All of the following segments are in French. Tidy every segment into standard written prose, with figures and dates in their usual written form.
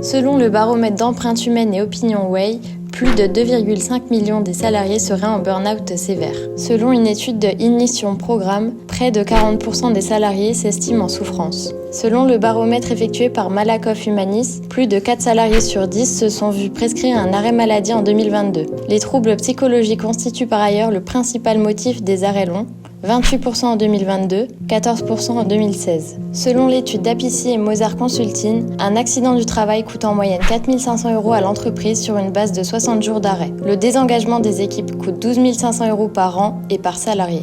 Selon le baromètre d'empreinte humaine et Opinion Way, plus de 2,5 millions des salariés seraient en burn-out sévère. Selon une étude de Ignition Programme, près de 40% des salariés s'estiment en souffrance. Selon le baromètre effectué par Malakoff Humanis, plus de 4 salariés sur 10 se sont vus prescrire un arrêt maladie en 2022. Les troubles psychologiques constituent par ailleurs le principal motif des arrêts longs, 28% en 2022, 14% en 2016. Selon l'étude d'Appici et Mozart Consulting, un accident du travail coûte en moyenne 4 500 € à l'entreprise sur une base de 60 jours d'arrêt. Le désengagement des équipes coûte 12 500 € par an et par salarié.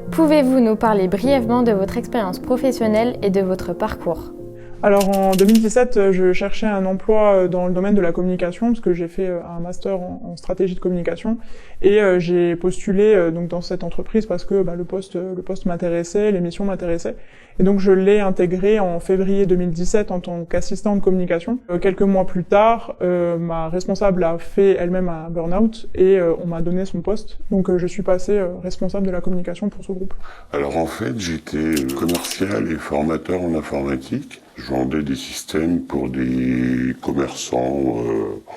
Pouvez-vous nous parler brièvement de votre expérience professionnelle et de votre parcours ? Alors en 2017, je cherchais un emploi dans le domaine de la communication parce que j'ai fait un master en stratégie de communication et j'ai postulé donc dans cette entreprise parce que le poste m'intéressait, les missions m'intéressaient et donc je l'ai intégré en février 2017 en tant qu'assistant de communication. Quelques mois plus tard, ma responsable a fait elle-même un burn-out et on m'a donné son poste. Donc je suis passé responsable de la communication pour ce groupe. Alors en fait, j'étais commercial et formateur en informatique. Je vendais des systèmes pour des commerçants.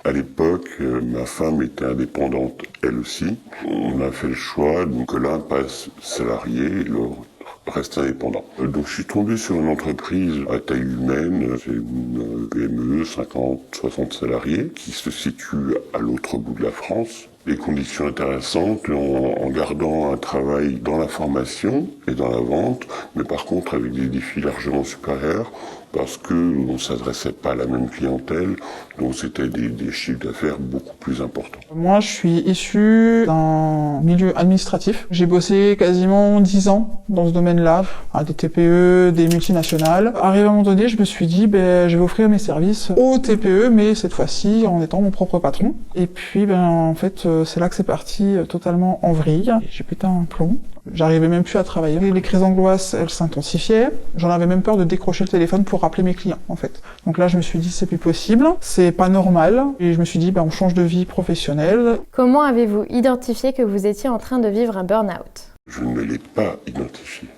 À l'époque, ma femme était indépendante, elle aussi. On a fait le choix, donc l'un passe salarié, l'autre reste indépendant. Donc je suis tombé sur une entreprise à taille humaine, c'est une PME, 50, 60 salariés, qui se situe à l'autre bout de la France. Des conditions intéressantes en gardant un travail dans la formation et dans la vente, mais par contre avec des défis largement supérieurs, parce que on s'adressait pas à la même clientèle, donc c'était des chiffres d'affaires beaucoup plus importants. Moi, je suis issu d'un milieu administratif. J'ai bossé quasiment 10 ans dans ce domaine-là, à des TPE, des multinationales. Arrivé à un moment donné, je me suis dit, je vais offrir mes services aux TPE, mais cette fois-ci en étant mon propre patron. Et puis, en fait, c'est là que c'est parti totalement en vrille. J'ai pété un plomb. J'arrivais même plus à travailler. Les crises d'angoisse, elles s'intensifiaient. J'en avais même peur de décrocher le téléphone pour rappeler mes clients, en fait. Donc là, je me suis dit, c'est plus possible. C'est pas normal. Et je me suis dit, on change de vie professionnelle. Comment avez-vous identifié que vous étiez en train de vivre un burn-out ? Je ne l'ai pas identifié.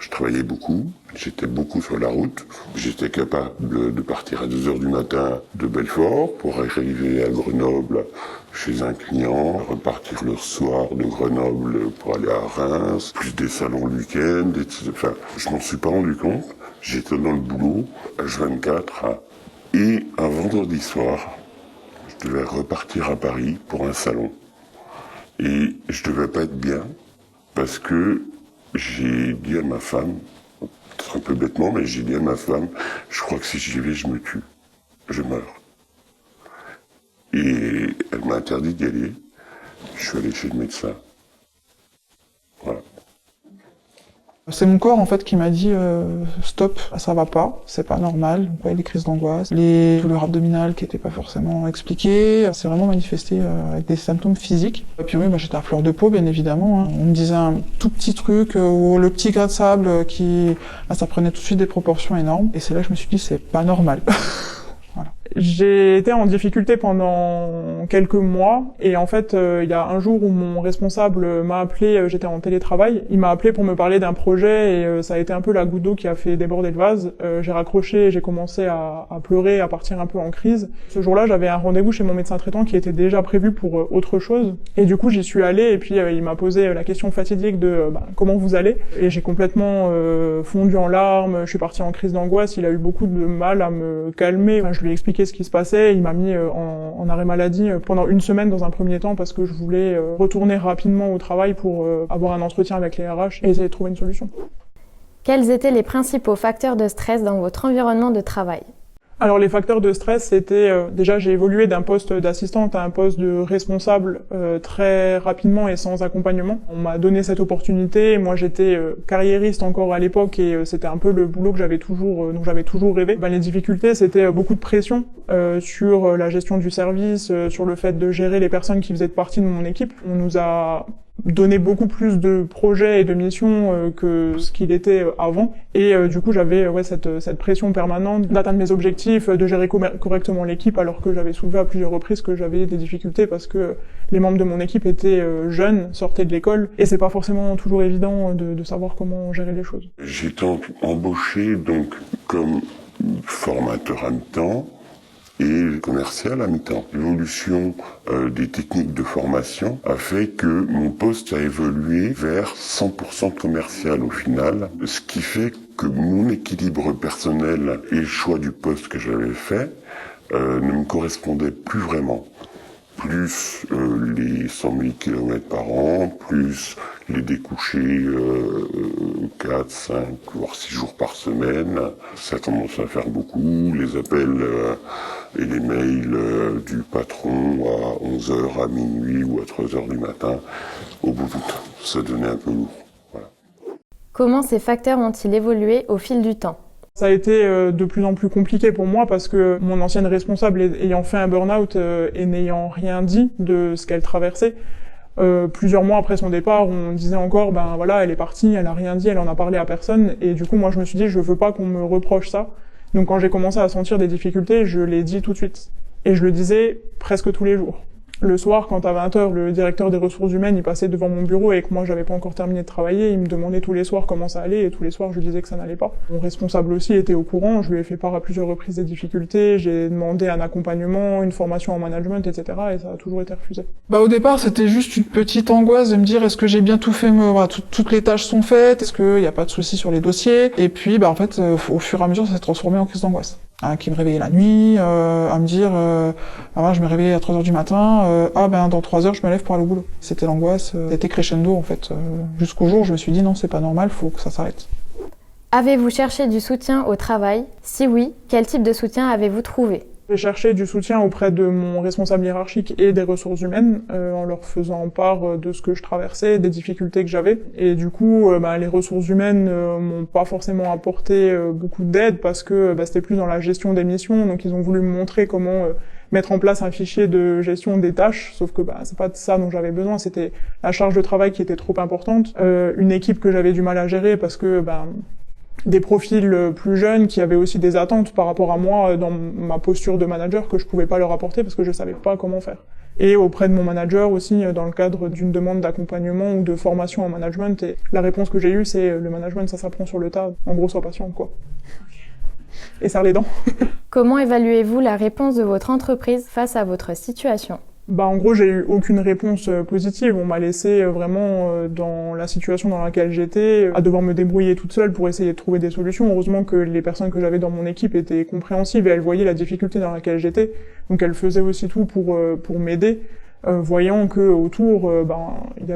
Je travaillais beaucoup, j'étais beaucoup sur la route. J'étais capable de partir à 2h du matin de Belfort pour arriver à Grenoble chez un client, repartir le soir de Grenoble pour aller à Reims, plus des salons le week-end, etc. Enfin, je m'en suis pas rendu compte. J'étais dans le boulot, H24, et un vendredi soir, je devais repartir à Paris pour un salon. Et je devais pas être bien, parce que j'ai dit à ma femme, peut-être un peu bêtement, mais j'ai dit à ma femme, je crois que si j'y vais, je me tue. Je meurs. Et elle m'a interdit d'y aller. Je suis allé chez le médecin. Voilà. C'est mon corps en fait qui m'a dit stop, ça va pas, c'est pas normal. Donc, ouais, les crises d'angoisse, les douleurs abdominales qui étaient pas forcément expliquées, c'est vraiment manifesté avec des symptômes physiques. Et puis oui, j'étais à fleur de peau bien évidemment. On me disait un tout petit truc ou le petit grain de sable ça prenait tout de suite des proportions énormes. Et c'est là que je me suis dit c'est pas normal. Voilà. J'ai été en difficulté pendant quelques mois et en fait il y a un jour où mon responsable m'a appelé, j'étais en télétravail, il m'a appelé pour me parler d'un projet et ça a été un peu la goutte d'eau qui a fait déborder le vase. J'ai raccroché et j'ai commencé à pleurer, à partir un peu en crise. Ce jour-là j'avais un rendez-vous chez mon médecin traitant qui était déjà prévu pour autre chose et du coup j'y suis allé et puis il m'a posé la question fatidique de comment vous allez, et j'ai complètement fondu en larmes, je suis partie en crise d'angoisse, il a eu beaucoup de mal à me calmer. Je lui ai expliqué ce qui se passait, il m'a mis en arrêt maladie pendant une semaine dans un premier temps parce que je voulais retourner rapidement au travail pour avoir un entretien avec les RH et essayer de trouver une solution. Quels étaient les principaux facteurs de stress dans votre environnement de travail ? Alors les facteurs de stress, c'était déjà j'ai évolué d'un poste d'assistante à un poste de responsable très rapidement et sans accompagnement. On m'a donné cette opportunité, moi j'étais carriériste encore à l'époque et c'était un peu le boulot que dont j'avais toujours rêvé. Les difficultés, c'était beaucoup de pression sur la gestion du service, sur le fait de gérer les personnes qui faisaient partie de mon équipe. On nous a donner beaucoup plus de projets et de missions que ce qu'il était avant. Et du coup, j'avais cette pression permanente d'atteindre mes objectifs, de gérer correctement l'équipe, alors que j'avais soulevé à plusieurs reprises que j'avais des difficultés parce que les membres de mon équipe étaient jeunes, sortaient de l'école, et c'est pas forcément toujours évident de savoir comment gérer les choses. J'ai été embauché donc comme formateur à mi-temps et commercial à mi-temps. L'évolution des techniques de formation a fait que mon poste a évolué vers 100% commercial au final, ce qui fait que mon équilibre personnel et le choix du poste que j'avais fait ne me correspondait plus vraiment. Plus les 100 000 km par an, plus les découchés 4, 5, voire 6 jours par semaine. Ça commence à faire beaucoup. Les appels et les mails du patron à 11h, à minuit ou à 3h du matin. Au bout du temps, ça devenait un peu lourd. Voilà. Comment ces facteurs ont-ils évolué au fil du temps ? Ça a été de plus en plus compliqué pour moi parce que mon ancienne responsable ayant fait un burn-out et n'ayant rien dit de ce qu'elle traversait, plusieurs mois après son départ, on disait encore, ben voilà, elle est partie, elle a rien dit, elle en a parlé à personne. Et du coup, moi, je me suis dit, je veux pas qu'on me reproche ça. Donc quand j'ai commencé à sentir des difficultés, je l'ai dit tout de suite. Et je le disais presque tous les jours. Le soir, quand à 20h, le directeur des ressources humaines, il passait devant mon bureau et que moi, j'avais pas encore terminé de travailler, il me demandait tous les soirs comment ça allait et tous les soirs, je lui disais que ça n'allait pas. Mon responsable aussi était au courant, je lui ai fait part à plusieurs reprises des difficultés, j'ai demandé un accompagnement, une formation en management, etc. et ça a toujours été refusé. Au départ, c'était juste une petite angoisse de me dire est-ce que j'ai bien tout fait, toutes les tâches sont faites, est-ce qu'il n'y a pas de soucis sur les dossiers. Et puis, en fait, au fur et à mesure, ça s'est transformé en crise d'angoisse. Qui me réveillait la nuit, à me dire je me réveillais à 3h du matin, dans 3h je me lève pour aller au boulot. C'était l'angoisse, c'était crescendo en fait, jusqu'au jour où je me suis dit non, c'est pas normal, faut que ça s'arrête. Avez-vous cherché du soutien au travail ? Si oui, quel type de soutien avez-vous trouvé ? J'ai cherché du soutien auprès de mon responsable hiérarchique et des ressources humaines, en leur faisant part de ce que je traversais, des difficultés que j'avais. Et du coup, les ressources humaines m'ont pas forcément apporté beaucoup d'aide parce que c'était plus dans la gestion des missions. Donc ils ont voulu me montrer comment mettre en place un fichier de gestion des tâches, sauf que c'est pas de ça dont j'avais besoin, c'était la charge de travail qui était trop importante, une équipe que j'avais du mal à gérer parce que des profils plus jeunes qui avaient aussi des attentes par rapport à moi dans ma posture de manager que je pouvais pas leur apporter parce que je savais pas comment faire. Et auprès de mon manager aussi dans le cadre d'une demande d'accompagnement ou de formation en management, et la réponse que j'ai eue c'est le management ça s'apprend sur le tas, en gros sois patient quoi. Et serre les dents. Comment évaluez-vous la réponse de votre entreprise face à votre situation ? En gros, j'ai eu aucune réponse positive. On m'a laissé vraiment dans la situation dans laquelle j'étais, à devoir me débrouiller toute seule pour essayer de trouver des solutions. Heureusement que les personnes que j'avais dans mon équipe étaient compréhensives et elles voyaient la difficulté dans laquelle j'étais. Donc elles faisaient aussi tout pour m'aider, voyant que autour, il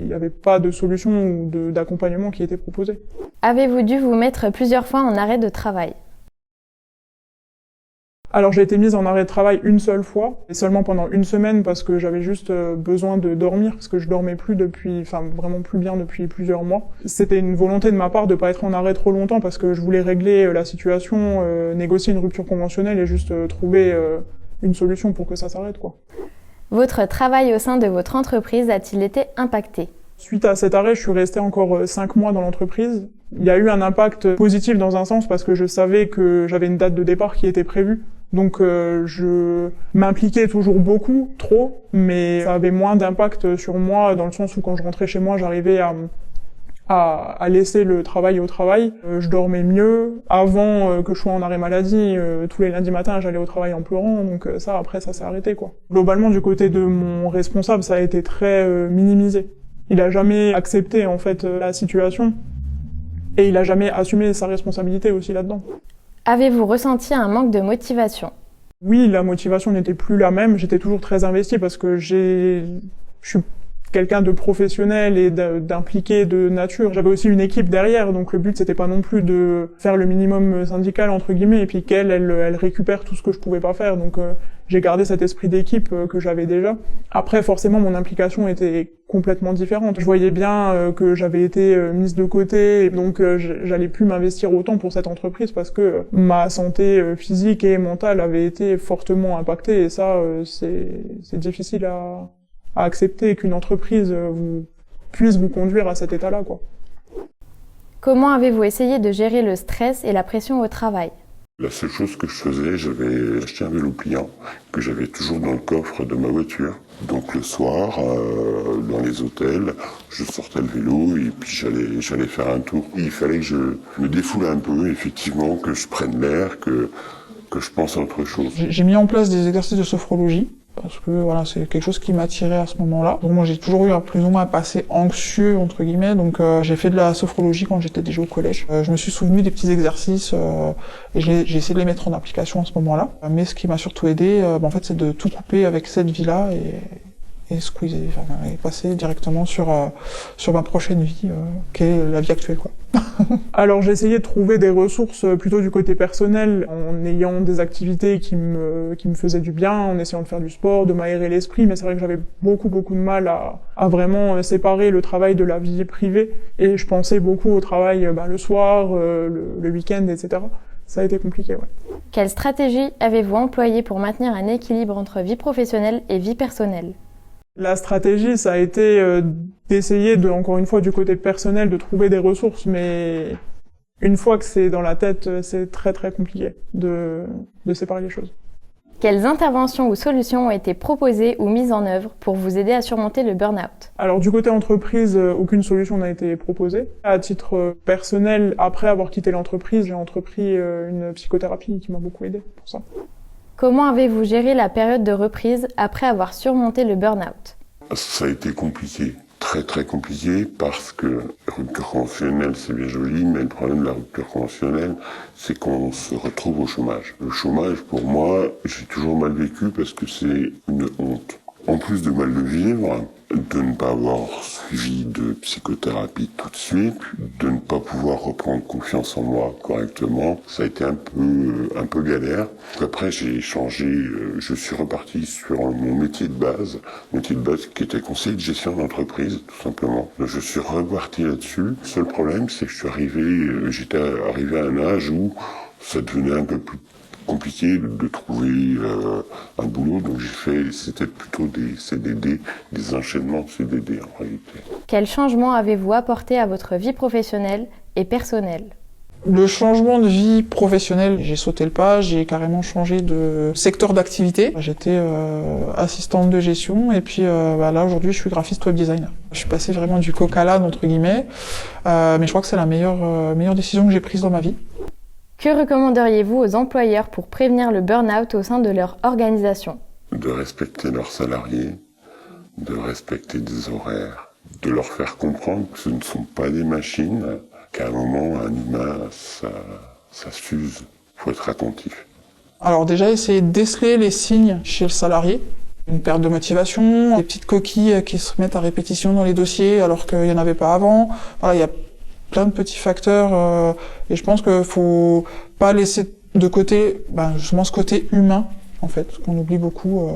y avait pas de solution ou d'accompagnement qui était proposé. Avez-vous dû vous mettre plusieurs fois en arrêt de travail ? Alors j'ai été mise en arrêt de travail une seule fois, et seulement pendant une semaine parce que j'avais juste besoin de dormir, parce que je dormais plus vraiment plus bien depuis plusieurs mois. C'était une volonté de ma part de pas être en arrêt trop longtemps parce que je voulais régler la situation, négocier une rupture conventionnelle et juste trouver une solution pour que ça s'arrête quoi. Votre travail au sein de votre entreprise a-t-il été impacté ? Suite à cet arrêt, je suis restée encore 5 mois dans l'entreprise. Il y a eu un impact positif dans un sens parce que je savais que j'avais une date de départ qui était prévue. Donc je m'impliquais toujours beaucoup, trop, mais ça avait moins d'impact sur moi dans le sens où quand je rentrais chez moi, j'arrivais à laisser le travail au travail. Je dormais mieux. Avant que je sois en arrêt maladie, tous les lundis matins, j'allais au travail en pleurant. Donc après, ça s'est arrêté quoi. Globalement, du côté de mon responsable, ça a été très minimisé. Il a jamais accepté en fait la situation et il a jamais assumé sa responsabilité aussi là-dedans. Avez-vous ressenti un manque de motivation ? Oui, la motivation n'était plus la même. J'étais toujours très investie parce que je suis quelqu'un de professionnel et d'impliqué de nature. J'avais aussi une équipe derrière, donc le but c'était pas non plus de faire le minimum syndical entre guillemets et puis qu'elle récupère tout ce que je pouvais pas faire. Donc j'ai gardé cet esprit d'équipe que j'avais déjà. Après forcément mon implication était complètement différente. Je voyais bien que j'avais été mise de côté et donc j'allais plus m'investir autant pour cette entreprise parce que ma santé physique et mentale avait été fortement impactée et ça c'est difficile à accepter qu'une entreprise puisse vous conduire à cet état-là, quoi. Comment avez-vous essayé de gérer le stress et la pression au travail ? La seule chose que je faisais, j'avais acheté un vélo pliant que j'avais toujours dans le coffre de ma voiture. Donc le soir, dans les hôtels, je sortais le vélo et puis j'allais faire un tour. Il fallait que je me défoule un peu, effectivement, que je prenne l'air, que je pense à autre chose. J'ai mis en place des exercices de sophrologie, parce que voilà, c'est quelque chose qui m'attirait à ce moment-là. Donc moi j'ai toujours eu plus ou moins un passé anxieux, entre guillemets, donc j'ai fait de la sophrologie quand j'étais déjà au collège. Je me suis souvenu des petits exercices et j'ai essayé de les mettre en application à ce moment-là. Mais ce qui m'a surtout aidé, en fait, c'est de tout couper avec cette vie-là et squeezer, et passer directement sur ma prochaine vie, qui est la vie actuelle, quoi. Alors j'ai essayé de trouver des ressources plutôt du côté personnel, en ayant des activités qui me faisaient du bien, en essayant de faire du sport, de m'aérer l'esprit, mais c'est vrai que j'avais beaucoup de mal à vraiment séparer le travail de la vie privée, et je pensais beaucoup au travail le soir, le week-end, etc. Ça a été compliqué, ouais. Quelle stratégie avez-vous employée pour maintenir un équilibre entre vie professionnelle et vie personnelle ? La stratégie, ça a été d'essayer encore une fois, du côté personnel, de trouver des ressources, mais une fois que c'est dans la tête, c'est très compliqué de séparer les choses. Quelles interventions ou solutions ont été proposées ou mises en œuvre pour vous aider à surmonter le burn-out ? Alors du côté entreprise, aucune solution n'a été proposée. À titre personnel, après avoir quitté l'entreprise, j'ai entrepris une psychothérapie qui m'a beaucoup aidé pour ça. Comment avez-vous géré la période de reprise après avoir surmonté le burn-out ? Ça a été compliqué, très compliqué, parce que la rupture conventionnelle, c'est bien joli, mais le problème de la rupture conventionnelle, c'est qu'on se retrouve au chômage. Le chômage, pour moi, j'ai toujours mal vécu parce que c'est une honte. En plus de mal le vivre, de ne pas avoir suivi de psychothérapie tout de suite, de ne pas pouvoir reprendre confiance en moi correctement, ça a été un peu galère. Après j'ai changé, je suis reparti sur mon métier de base qui était conseiller de gestion d'entreprise, tout simplement. Donc, je suis reparti là-dessus. Le seul problème, c'est que j'étais arrivé à un âge où ça devenait un peu plus compliqué de trouver un boulot, donc c'était plutôt des CDD, des enchaînements de CDD en réalité. Quel changement avez-vous apporté à votre vie professionnelle et personnelle ? Le changement de vie professionnelle, j'ai sauté le pas, j'ai carrément changé de secteur d'activité. J'étais assistante de gestion et puis là aujourd'hui je suis graphiste web designer. Je suis passé vraiment du coq à l'âne entre guillemets, mais je crois que c'est la meilleure décision que j'ai prise dans ma vie. Que recommanderiez-vous aux employeurs pour prévenir le burn-out au sein de leur organisation ? De respecter leurs salariés, de respecter des horaires, de leur faire comprendre que ce ne sont pas des machines, qu'à un moment, un humain, ça s'use. Il faut être attentif. Alors déjà, essayer de déceler les signes chez le salarié. Une perte de motivation, des petites coquilles qui se mettent à répétition dans les dossiers alors qu'il n'y en avait pas avant. Voilà, il y a plein de petits facteurs et je pense qu'il faut pas laisser de côté justement ce côté humain en fait qu'on oublie beaucoup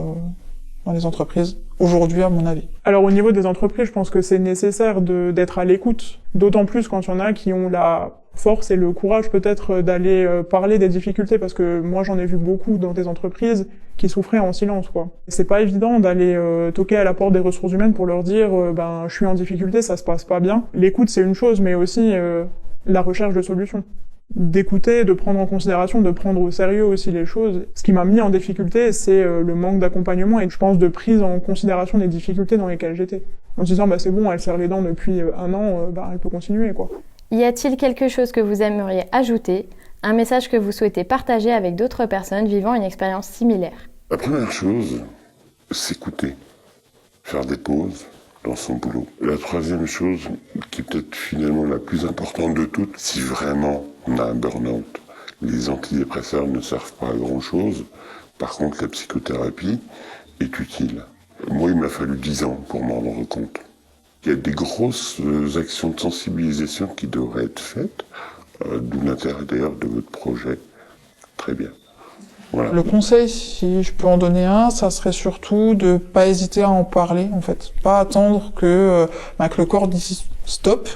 dans les entreprises aujourd'hui à mon avis. Alors au niveau des entreprises, je pense que c'est nécessaire d'être à l'écoute, d'autant plus quand il y en a qui ont la force et le courage peut-être d'aller parler des difficultés, parce que moi j'en ai vu beaucoup dans des entreprises qui souffraient en silence, quoi. C'est pas évident d'aller toquer à la porte des ressources humaines pour leur dire je suis en difficulté, ça se passe pas bien. L'écoute c'est une chose, mais aussi la recherche de solutions. D'écouter, de prendre en considération, de prendre au sérieux aussi les choses. Ce qui m'a mis en difficulté, c'est le manque d'accompagnement et je pense de prise en considération des difficultés dans lesquelles j'étais. En se disant c'est bon, elle serre les dents depuis un an, elle peut continuer, quoi. Y a-t-il quelque chose que vous aimeriez ajouter, un message que vous souhaitez partager avec d'autres personnes vivant une expérience similaire ? La première chose, s'écouter, faire des pauses dans son boulot. La troisième chose, qui est peut-être finalement la plus importante de toutes, si vraiment on a un burn-out, les antidépresseurs ne servent pas à grand-chose. Par contre, la psychothérapie est utile. Moi, il m'a fallu 10 ans pour m'en rendre compte. Il y a des grosses actions de sensibilisation qui devraient être faites, d'où l'intérêt d'ailleurs de votre projet. Très bien. Voilà. Le conseil, si je peux en donner un, ça serait surtout de pas hésiter à en parler, en fait. Pas attendre que le corps dise stop.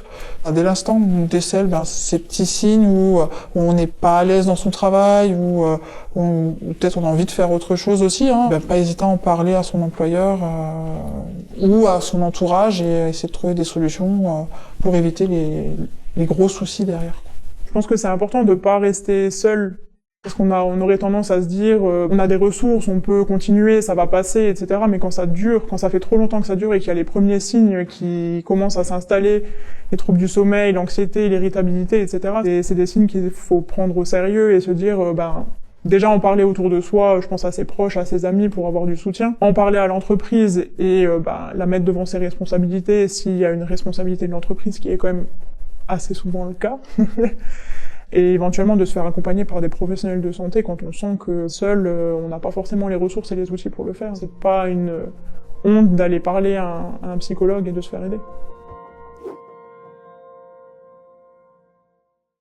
Dès l'instant où on décèle ces petits signes où on n'est pas à l'aise dans son travail, ou peut-être on a envie de faire autre chose aussi, pas hésiter à en parler à son employeur ou à son entourage et essayer de trouver des solutions pour éviter les gros soucis derrière. Je pense que c'est important de pas rester seul. Parce on aurait tendance à se dire, on a des ressources, on peut continuer, ça va passer, etc. Mais quand ça dure, quand ça fait trop longtemps que ça dure et qu'il y a les premiers signes qui commencent à s'installer, les troubles du sommeil, l'anxiété, l'irritabilité, etc. C'est des signes qu'il faut prendre au sérieux et se dire, déjà en parler autour de soi, je pense à ses proches, à ses amis pour avoir du soutien. En parler à l'entreprise et la mettre devant ses responsabilités s'il y a une responsabilité de l'entreprise, qui est quand même assez souvent le cas. Et éventuellement de se faire accompagner par des professionnels de santé quand on sent que seul, on n'a pas forcément les ressources et les outils pour le faire. C'est pas une honte d'aller parler à un psychologue et de se faire aider.